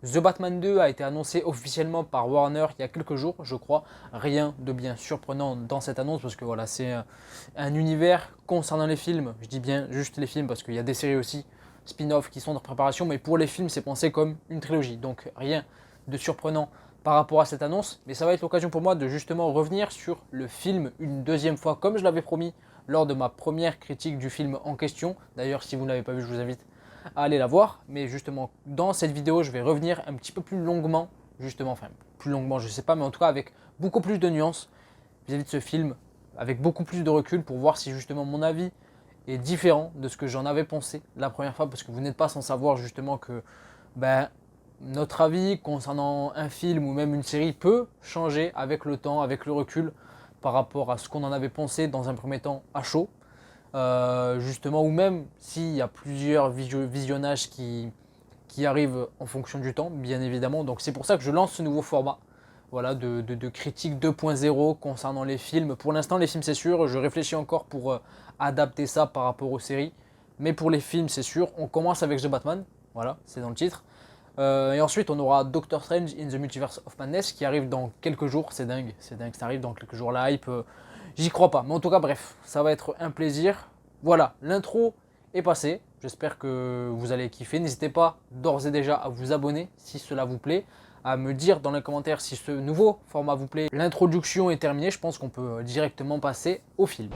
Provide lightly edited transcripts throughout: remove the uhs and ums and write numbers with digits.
The Batman 2 a été annoncé officiellement par Warner il y a quelques jours, je crois. Rien de bien surprenant dans cette annonce parce que voilà, c'est un univers concernant les films. Je dis bien juste les films parce qu'il y a des séries aussi spin-off qui sont en préparation, mais pour les films, c'est pensé comme une trilogie. Donc rien de surprenant par rapport à cette annonce, mais ça va être l'occasion pour moi de justement revenir sur le film une deuxième fois, comme je l'avais promis lors de ma première critique du film en question. D'ailleurs, si vous ne l'avez pas vu, je vous invite à aller la voir. Mais justement, dans cette vidéo, je vais revenir un petit peu plus longuement, justement, enfin, plus longuement, je sais pas, mais en tout cas avec beaucoup plus de nuances vis-à-vis de ce film, avec beaucoup plus de recul pour voir si justement mon avis est différent de ce que j'en avais pensé la première fois, parce que vous n'êtes pas sans savoir justement que ben, notre avis concernant un film ou même une série peut changer avec le temps, avec le recul, par rapport à ce qu'on en avait pensé dans un premier temps à chaud. Justement, ou même s'il y a plusieurs visionnages qui arrivent en fonction du temps, bien évidemment. Donc c'est pour ça que je lance ce nouveau format, voilà, de critique 2.0 concernant les films. Pour l'instant, les films, c'est sûr. Je réfléchis encore pour adapter ça par rapport aux séries. Mais pour les films, c'est sûr. On commence avec The Batman. Voilà, c'est dans le titre. Et ensuite, on aura Doctor Strange in the Multiverse of Madness qui arrive dans quelques jours. C'est dingue, ça arrive dans quelques jours. La hype, j'y crois pas. Mais en tout cas, bref, ça va être un plaisir. Voilà, l'intro est passée. J'espère que vous allez kiffer. N'hésitez pas d'ores et déjà à vous abonner si cela vous plaît, à me dire dans les commentaires si ce nouveau format vous plaît. L'introduction est terminée. Je pense qu'on peut directement passer au film.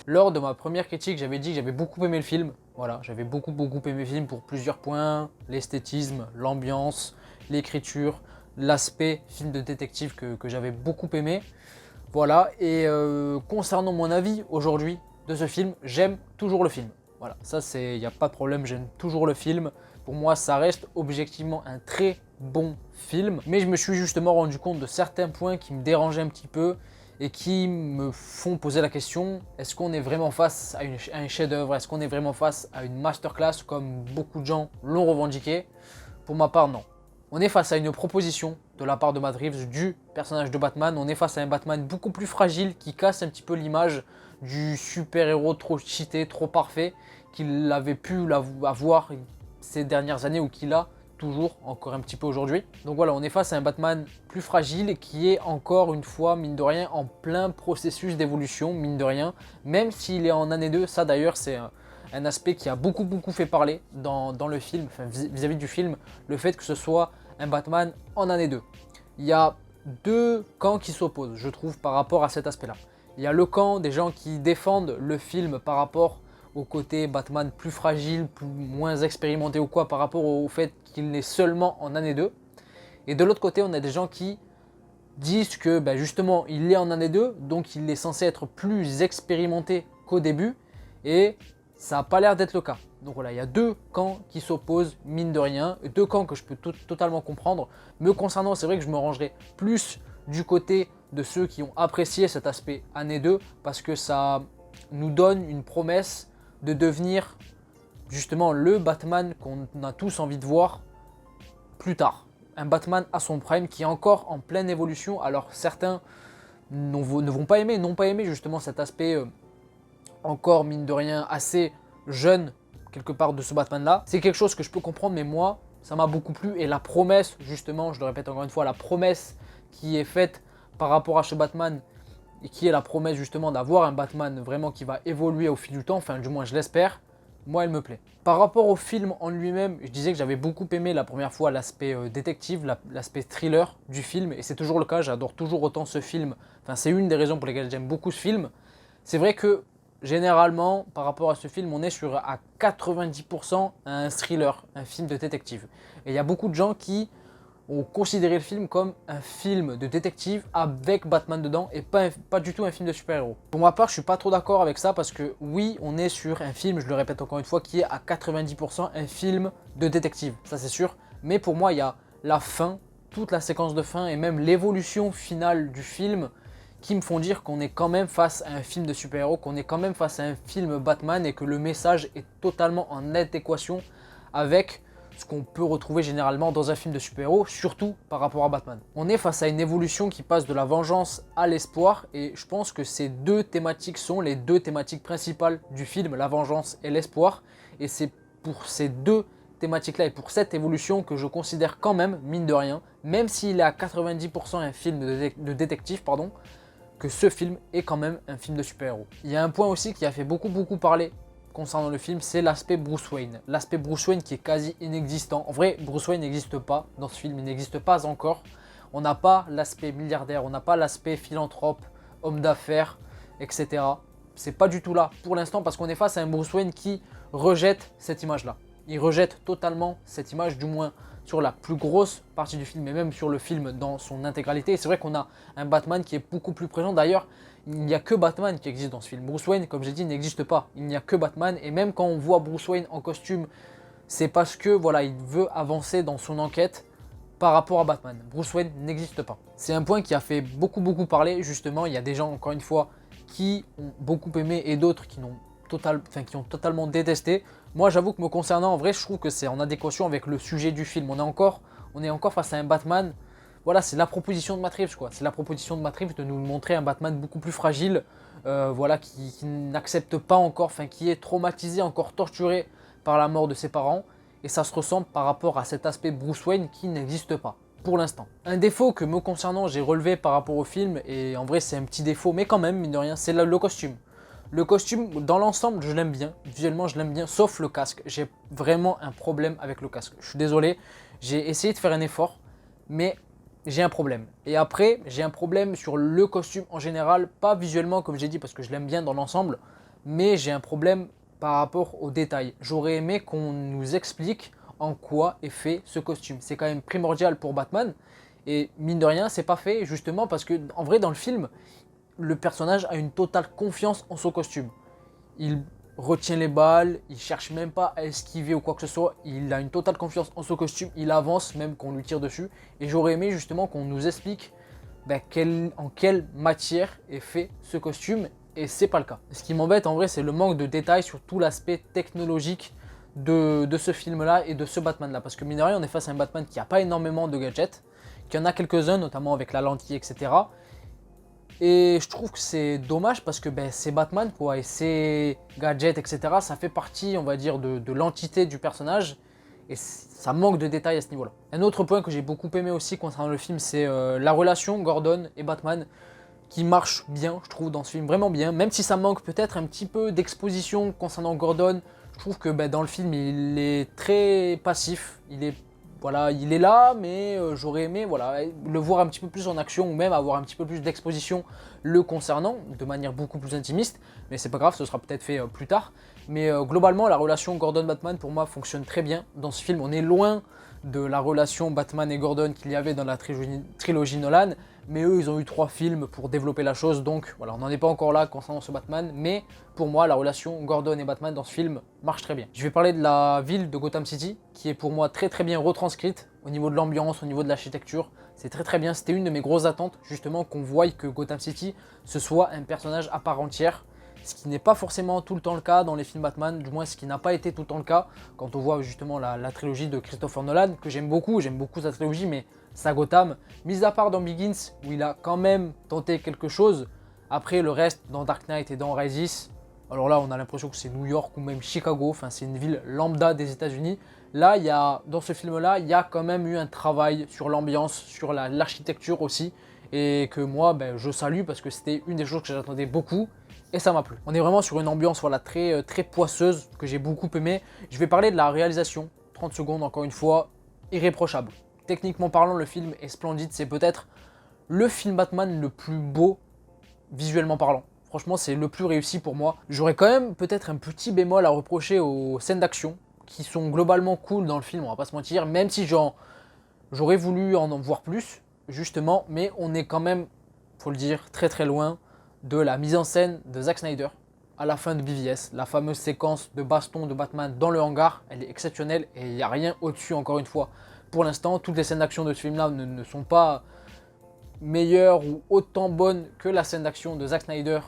Lors de ma première critique, j'avais dit que j'avais beaucoup aimé le film. Voilà, j'avais beaucoup aimé le film pour plusieurs points. L'esthétisme, l'ambiance, l'écriture, l'aspect film de détective que j'avais beaucoup aimé. Voilà, et concernant mon avis aujourd'hui de ce film, j'aime toujours le film. Voilà, ça c'est, il n'y a pas de problème, j'aime toujours le film. Pour moi, ça reste objectivement un très bon film. Mais je me suis justement rendu compte de certains points qui me dérangeaient un petit peu et qui me font poser la question, est-ce qu'on est vraiment face à un chef-d'œuvre? Est-ce qu'on est vraiment face à une masterclass comme beaucoup de gens l'ont revendiqué? Pour ma part, non. On est face à une proposition de la part de Matt Reeves du personnage de Batman. On est face à un Batman beaucoup plus fragile qui casse un petit peu l'image du super-héros trop cheaté, trop parfait qu'il avait pu avoir ces dernières années ou qu'il a toujours encore un petit peu aujourd'hui. Donc voilà, on est face à un Batman plus fragile qui est encore une fois, mine de rien, en plein processus d'évolution, mine de rien, même s'il est en année 2. Ça d'ailleurs, c'est un aspect qui a beaucoup fait parler dans le film, enfin, vis-à-vis du film, le fait que ce soit un Batman en année 2. Il y a deux camps qui s'opposent, je trouve, par rapport à cet aspect-là. Il y a le camp des gens qui défendent le film par rapport au côté Batman plus fragile, moins expérimenté ou quoi, par rapport au fait qu'il n'est seulement en année 2. Et de l'autre côté, on a des gens qui disent que ben justement, il est en année 2, donc il est censé être plus expérimenté qu'au début, et ça n'a pas l'air d'être le cas. Donc voilà, il y a deux camps qui s'opposent, mine de rien, deux camps que je peux totalement comprendre. Me concernant, c'est vrai que je me rangerai plus du côté de ceux qui ont apprécié cet aspect année 2, parce que ça nous donne une promesse de devenir justement le Batman qu'on a tous envie de voir plus tard. Un Batman à son prime qui est encore en pleine évolution. Alors certains ne vont pas aimer, n'ont pas aimé justement cet aspect encore mine de rien assez jeune quelque part de ce Batman là. C'est quelque chose que je peux comprendre, mais moi ça m'a beaucoup plu et la promesse justement, je le répète encore une fois, la promesse qui est faite par rapport à ce Batman et qui est la promesse justement d'avoir un Batman vraiment qui va évoluer au fil du temps, enfin du moins je l'espère, moi elle me plaît. Par rapport au film en lui-même, je disais que j'avais beaucoup aimé la première fois l'aspect détective, l'aspect thriller du film, et c'est toujours le cas, j'adore toujours autant ce film, enfin c'est une des raisons pour lesquelles j'aime beaucoup ce film. C'est vrai que généralement, par rapport à ce film, on est sur à 90% un thriller, un film de détective. Et il y a beaucoup de gens qui ont considéré le film comme un film de détective avec Batman dedans et pas du tout un film de super-héros. Pour ma part, je suis pas trop d'accord avec ça parce que oui, on est sur un film, je le répète encore une fois, qui est à 90% un film de détective, ça c'est sûr. Mais pour moi, il y a la fin, toute la séquence de fin et même l'évolution finale du film qui me font dire qu'on est quand même face à un film de super-héros, qu'on est quand même face à un film Batman et que le message est totalement en adéquation avec ce qu'on peut retrouver généralement dans un film de super-héros, surtout par rapport à Batman. On est face à une évolution qui passe de la vengeance à l'espoir et je pense que ces deux thématiques sont les deux thématiques principales du film, la vengeance et l'espoir. Et c'est pour ces deux thématiques-là et pour cette évolution que je considère quand même, mine de rien, même s'il est à 90% un film de détective, pardon, que ce film est quand même un film de super-héros. Il y a un point aussi qui a fait beaucoup parler concernant le film, c'est l'aspect Bruce Wayne. L'aspect Bruce Wayne qui est quasi inexistant. En vrai, Bruce Wayne n'existe pas dans ce film, il n'existe pas encore. On n'a pas l'aspect milliardaire, on n'a pas l'aspect philanthrope, homme d'affaires, etc. C'est pas du tout là pour l'instant parce qu'on est face à un Bruce Wayne qui rejette cette image-là. Il rejette totalement cette image, du moins sur la plus grosse partie du film et même sur le film dans son intégralité. Et c'est vrai qu'on a un Batman qui est beaucoup plus présent. D'ailleurs, il n'y a que Batman qui existe dans ce film. Bruce Wayne, comme j'ai dit, n'existe pas. Il n'y a que Batman. Et même quand on voit Bruce Wayne en costume, c'est parce que voilà, il veut avancer dans son enquête par rapport à Batman. Bruce Wayne n'existe pas. C'est un point qui a fait beaucoup parler. Justement, il y a des gens, encore une fois, qui ont beaucoup aimé et d'autres qui ont totalement détesté. Moi, j'avoue que me concernant, en vrai, je trouve que c'est en adéquation avec le sujet du film. On est encore face à un Batman. Voilà, c'est la proposition de Matt Reeves, quoi. C'est la proposition de Matt Reeves de nous montrer un Batman beaucoup plus fragile, voilà, qui n'accepte pas encore, enfin, qui est traumatisé, encore torturé par la mort de ses parents. Et ça se ressent par rapport à cet aspect Bruce Wayne qui n'existe pas, pour l'instant. Un défaut que me concernant, j'ai relevé par rapport au film, et en vrai, c'est un petit défaut, mais quand même, mine de rien, c'est le costume. Le costume, dans l'ensemble, je l'aime bien. Visuellement, je l'aime bien, sauf le casque. J'ai vraiment un problème avec le casque. Je suis désolé, j'ai essayé de faire un effort, mais j'ai un problème. Et après, j'ai un problème sur le costume en général, pas visuellement comme j'ai dit, parce que je l'aime bien dans l'ensemble, mais j'ai un problème par rapport aux détails. J'aurais aimé qu'on nous explique en quoi est fait ce costume. C'est quand même primordial pour Batman. Et mine de rien, c'est pas fait justement parce que, en vrai, dans le film, le personnage a une totale confiance en son costume. Il retient les balles, il cherche même pas à esquiver ou quoi que ce soit. Il a une totale confiance en son costume, il avance même qu'on lui tire dessus. Et j'aurais aimé justement qu'on nous explique en quelle matière est fait ce costume. Et c'est pas le cas. Ce qui m'embête en vrai, c'est le manque de détails sur tout l'aspect technologique de ce film-là et de ce Batman-là. Parce que mine de rien, on est face à un Batman qui n'a pas énormément de gadgets, qui en a quelques-uns, notamment avec la lentille, etc. Et je trouve que c'est dommage parce que c'est Batman quoi, et ses gadgets, etc. Ça fait partie, on va dire, de l'entité du personnage. Et ça manque de détails à ce niveau-là. Un autre point que j'ai beaucoup aimé aussi concernant le film, c'est la relation Gordon et Batman qui marche bien, je trouve, dans ce film, vraiment bien. Même si ça manque peut-être un petit peu d'exposition concernant Gordon, je trouve que dans le film, il est très passif. Voilà, il est là, mais j'aurais aimé le voir un petit peu plus en action ou même avoir un petit peu plus d'exposition le concernant de manière beaucoup plus intimiste. Mais c'est pas grave, ce sera peut-être fait plus tard. Mais globalement, la relation Gordon-Batman pour moi fonctionne très bien dans ce film. On est loin de la relation Batman et Gordon qu'il y avait dans la trilogie Nolan. Mais eux, ils ont eu 3 films pour développer la chose, donc voilà, on n'en est pas encore là concernant ce Batman, mais pour moi, la relation Gordon et Batman dans ce film marche très bien. Je vais parler de la ville de Gotham City, qui est pour moi très bien retranscrite, au niveau de l'ambiance, au niveau de l'architecture, c'est très bien, c'était une de mes grosses attentes, justement, qu'on voie que Gotham City, ce soit un personnage à part entière, ce qui n'est pas forcément tout le temps le cas dans les films Batman, du moins ce qui n'a pas été tout le temps le cas, quand on voit justement la trilogie de Christopher Nolan, que j'aime beaucoup sa trilogie, mais sa Gotham, mis à part dans Begins, où il a quand même tenté quelque chose, après le reste, dans Dark Knight et dans Rises, alors là on a l'impression que c'est New York ou même Chicago, enfin c'est une ville lambda des États-Unis. Là, dans ce film-là, il y a quand même eu un travail sur l'ambiance, sur l'architecture aussi, et que moi, je salue parce que c'était une des choses que j'attendais beaucoup, et ça m'a plu. On est vraiment sur une ambiance très poisseuse, que j'ai beaucoup aimé. Je vais parler de la réalisation, 30 secondes encore une fois, irréprochable. Techniquement parlant, le film est splendide, c'est peut-être le film Batman le plus beau visuellement parlant. Franchement, c'est le plus réussi pour moi. J'aurais quand même peut-être un petit bémol à reprocher aux scènes d'action, qui sont globalement cool dans le film, on va pas se mentir, même si j'aurais voulu en voir plus, justement, mais on est quand même, faut le dire, très loin de la mise en scène de Zack Snyder à la fin de BVS. La fameuse séquence de baston de Batman dans le hangar, elle est exceptionnelle et il n'y a rien au-dessus, encore une fois. Pour l'instant, toutes les scènes d'action de ce film-là ne sont pas meilleure ou autant bonne que la scène d'action de Zack Snyder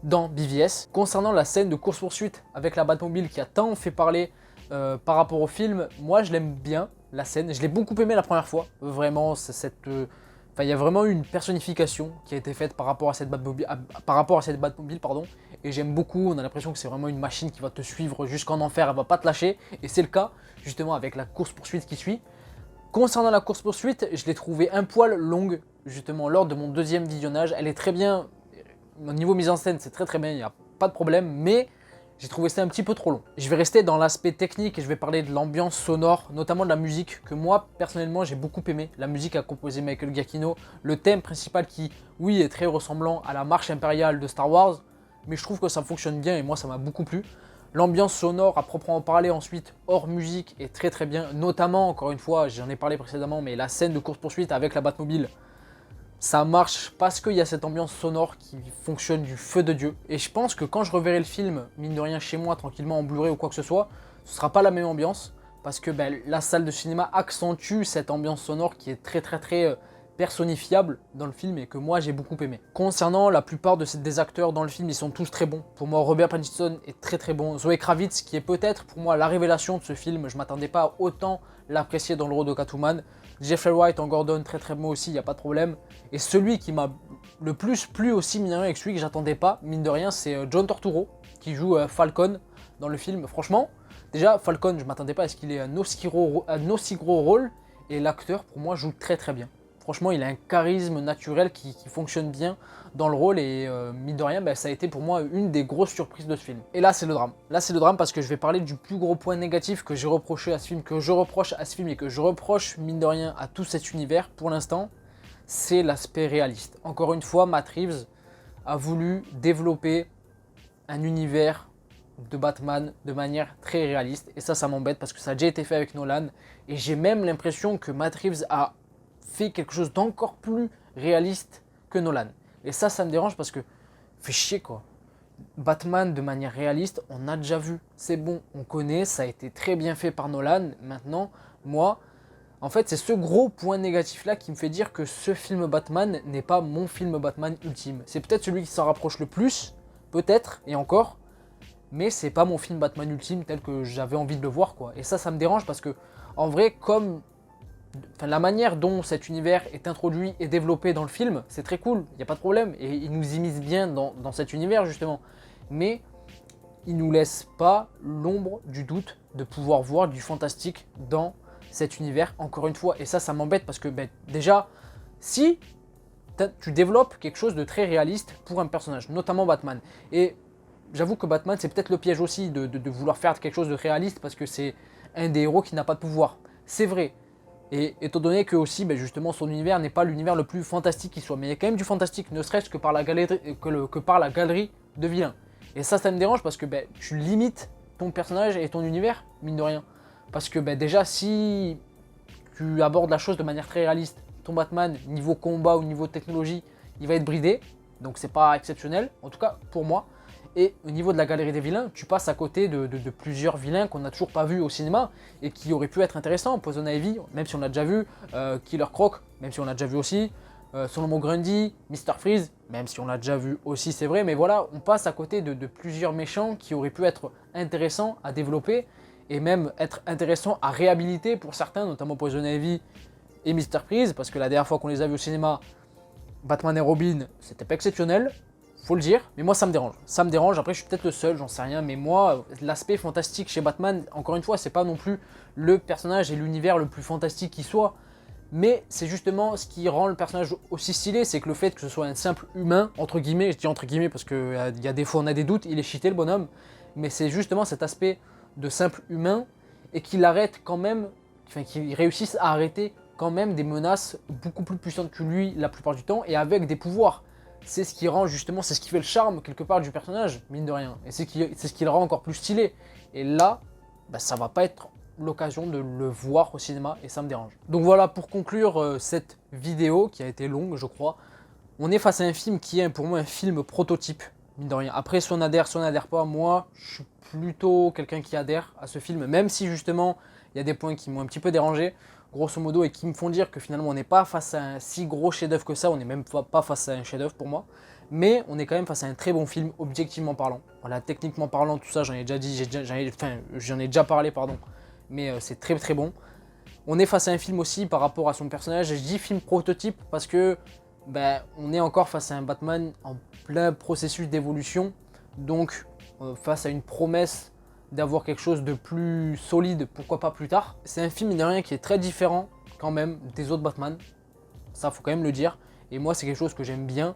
dans BVS. Concernant la scène de course-poursuite avec la Batmobile qui a tant fait parler par rapport au film, moi je l'aime bien, la scène. Je l'ai beaucoup aimé la première fois. Vraiment, c'est cette... Enfin, il y a vraiment eu une personnification qui a été faite par rapport à cette Batmobile, pardon. Et j'aime beaucoup, on a l'impression que c'est vraiment une machine qui va te suivre jusqu'en enfer, elle va pas te lâcher. Et c'est le cas, justement, avec la course-poursuite qui suit. Concernant la course-poursuite, je l'ai trouvée un poil longue, justement, lors de mon deuxième visionnage. Elle est très bien, au niveau mise en scène, c'est très bien, il n'y a pas de problème, mais j'ai trouvé ça un petit peu trop long. Je vais rester dans l'aspect technique et je vais parler de l'ambiance sonore, notamment de la musique, que moi, personnellement, j'ai beaucoup aimé. La musique a composé Michael Giacchino, le thème principal qui, oui, est très ressemblant à la marche impériale de Star Wars, mais je trouve que ça fonctionne bien et moi, ça m'a beaucoup plu. L'ambiance sonore à proprement parler ensuite hors musique est très bien, notamment encore une fois, j'en ai parlé précédemment, mais la scène de course-poursuite avec la Batmobile, ça marche parce qu'il y a cette ambiance sonore qui fonctionne du feu de Dieu. Et je pense que quand je reverrai le film, mine de rien chez moi, tranquillement en Blu-ray ou quoi que ce soit, ce sera pas la même ambiance parce que la salle de cinéma accentue cette ambiance sonore qui est très personnifiable dans le film et que moi j'ai beaucoup aimé. Concernant la plupart des acteurs dans le film, ils sont tous très bons. Pour moi, Robert Pattinson est très bon. Zoe Kravitz, qui est peut-être pour moi la révélation de ce film, je m'attendais pas à autant l'apprécier dans le rôle de Catwoman. Jeffrey Wright en Gordon, très bon aussi, il n'y a pas de problème. Et celui qui m'a le plus plu aussi, mine de rien, avec celui que j'attendais pas, mine de rien, c'est John Turturro, qui joue Falcon dans le film. Franchement, déjà, Falcon, je m'attendais pas à ce qu'il ait un aussi gros rôle, et l'acteur, pour moi, joue très bien. Franchement, il a un charisme naturel qui fonctionne bien dans le rôle et mine de rien, ça a été pour moi une des grosses surprises de ce film. Et là, c'est le drame. Là, c'est le drame parce que je vais parler du plus gros point négatif que j'ai reproché à ce film, que je reproche à ce film et que je reproche, mine de rien, à tout cet univers pour l'instant, c'est l'aspect réaliste. Encore une fois, Matt Reeves a voulu développer un univers de Batman de manière très réaliste et ça m'embête parce que ça a déjà été fait avec Nolan et j'ai même l'impression que Matt Reeves a fait quelque chose d'encore plus réaliste que Nolan. Et ça me dérange parce que fait chier quoi. Batman de manière réaliste, on a déjà vu, c'est bon, on connaît, ça a été très bien fait par Nolan. Maintenant, moi, en fait, c'est ce gros point négatif là qui me fait dire que ce film Batman n'est pas mon film Batman ultime. C'est peut-être celui qui s'en rapproche le plus, peut-être, et encore, mais c'est pas mon film Batman ultime tel que j'avais envie de le voir quoi. Et ça me dérange parce que, en vrai, la manière dont cet univers est introduit et développé dans le film, c'est très cool, il n'y a pas de problème. Et il nous immisce bien dans cet univers justement. Mais il ne nous laisse pas l'ombre du doute de pouvoir voir du fantastique dans cet univers, encore une fois. Et ça m'embête parce que déjà, si tu développes quelque chose de très réaliste pour un personnage, notamment Batman. Et j'avoue que Batman, c'est peut-être le piège aussi de vouloir faire quelque chose de réaliste parce que c'est un des héros qui n'a pas de pouvoir. C'est vrai. Et étant donné que aussi, justement, son univers n'est pas l'univers le plus fantastique qui soit, mais il y a quand même du fantastique, ne serait-ce que par la galerie de vilains. Et ça me dérange parce que tu limites ton personnage et ton univers, mine de rien. Parce que déjà, si tu abordes la chose de manière très réaliste, ton Batman, niveau combat ou niveau technologie, il va être bridé, donc c'est pas exceptionnel, en tout cas pour moi. Et au niveau de la galerie des vilains, tu passes à côté de plusieurs vilains qu'on n'a toujours pas vus au cinéma et qui auraient pu être intéressants. Poison Ivy, même si on l'a déjà vu, Killer Croc, même si on l'a déjà vu aussi, Solomon Grundy, Mr. Freeze, même si on l'a déjà vu aussi, c'est vrai. Mais voilà, on passe à côté de plusieurs méchants qui auraient pu être intéressants à développer et même être intéressants à réhabiliter pour certains, notamment Poison Ivy et Mr. Freeze, parce que la dernière fois qu'on les a vus au cinéma, Batman et Robin, c'était pas exceptionnel. Faut le dire, mais moi ça me dérange. Ça me dérange, après je suis peut-être le seul, j'en sais rien, mais moi, l'aspect fantastique chez Batman, encore une fois, c'est pas non plus le personnage et l'univers le plus fantastique qui soit, mais c'est justement ce qui rend le personnage aussi stylé, c'est que le fait que ce soit un simple humain, entre guillemets, je dis entre guillemets parce qu'il y a des fois on a des doutes, il est cheaté le bonhomme, mais c'est justement cet aspect de simple humain et qu'il arrête quand même, enfin qu'il réussisse à arrêter quand même des menaces beaucoup plus puissantes que lui la plupart du temps et avec des pouvoirs. C'est ce qui rend justement, c'est ce qui fait le charme quelque part du personnage, mine de rien. Et c'est ce qui le rend encore plus stylé. Et là, ça va pas être l'occasion de le voir au cinéma et ça me dérange. Donc voilà, pour conclure cette vidéo qui a été longue, je crois, on est face à un film qui est pour moi un film prototype mine de rien. Après, soit on adhère pas. Moi, je suis plutôt quelqu'un qui adhère à ce film, même si justement, il y a des points qui m'ont un petit peu dérangé, grosso modo, et qui me font dire que finalement, on n'est pas face à un si gros chef-d'œuvre que ça. On n'est même pas face à un chef-d'œuvre pour moi. Mais on est quand même face à un très bon film, objectivement parlant. Voilà, techniquement parlant, tout ça, j'en ai déjà dit, j'en ai déjà parlé, pardon. Mais c'est très très bon. On est face à un film aussi par rapport à son personnage. Je dis film prototype parce que on est encore face à un Batman en plein processus d'évolution. Donc face à une promesse d'avoir quelque chose de plus solide, pourquoi pas plus tard. C'est un film, mine de rien, qui est très différent quand même des autres Batman. Ça, faut quand même le dire. Et moi, c'est quelque chose que j'aime bien.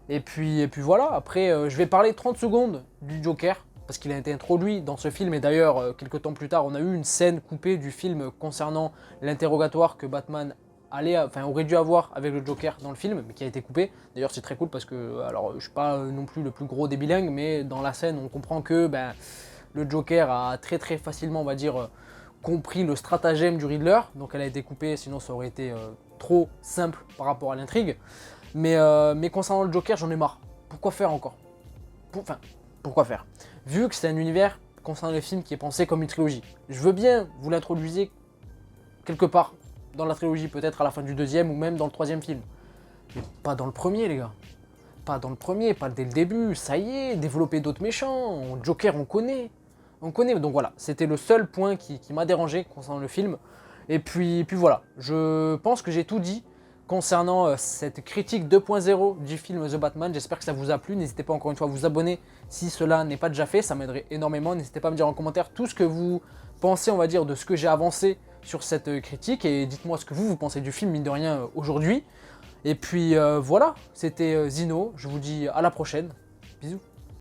Et puis voilà, après, je vais parler 30 secondes du Joker, parce qu'il a été introduit dans ce film. Et d'ailleurs, quelques temps plus tard, on a eu une scène coupée du film concernant l'interrogatoire que Batman aurait dû avoir avec le Joker dans le film, mais qui a été coupé. D'ailleurs, c'est très cool parce que, alors, je suis pas non plus le plus gros des bilingues, mais dans la scène, on comprend que le Joker a très très facilement, on va dire, compris le stratagème du Riddler. Donc elle a été coupée, sinon ça aurait été trop simple par rapport à l'intrigue. Mais concernant le Joker, j'en ai marre. Pourquoi faire encore? Pourquoi faire? Vu que c'est un univers concernant les films qui est pensé comme une trilogie. Je veux bien vous l'introduisiez quelque part dans la trilogie, peut-être à la fin du deuxième ou même dans le troisième film. Mais pas dans le premier, les gars. Pas dans le premier, pas dès le début. Ça y est, développer d'autres méchants. Joker, on connaît. On connaît. Donc voilà, c'était le seul point qui m'a dérangé concernant le film. Et puis voilà, je pense que j'ai tout dit concernant cette critique 2.0 du film The Batman. J'espère que ça vous a plu. N'hésitez pas encore une fois à vous abonner si cela n'est pas déjà fait. Ça m'aiderait énormément. N'hésitez pas à me dire en commentaire tout ce que vous pensez, on va dire, de ce que j'ai avancé sur cette critique. Et dites-moi ce que vous pensez du film, mine de rien, aujourd'hui. Et puis voilà, c'était Zino. Je vous dis à la prochaine. Bisous.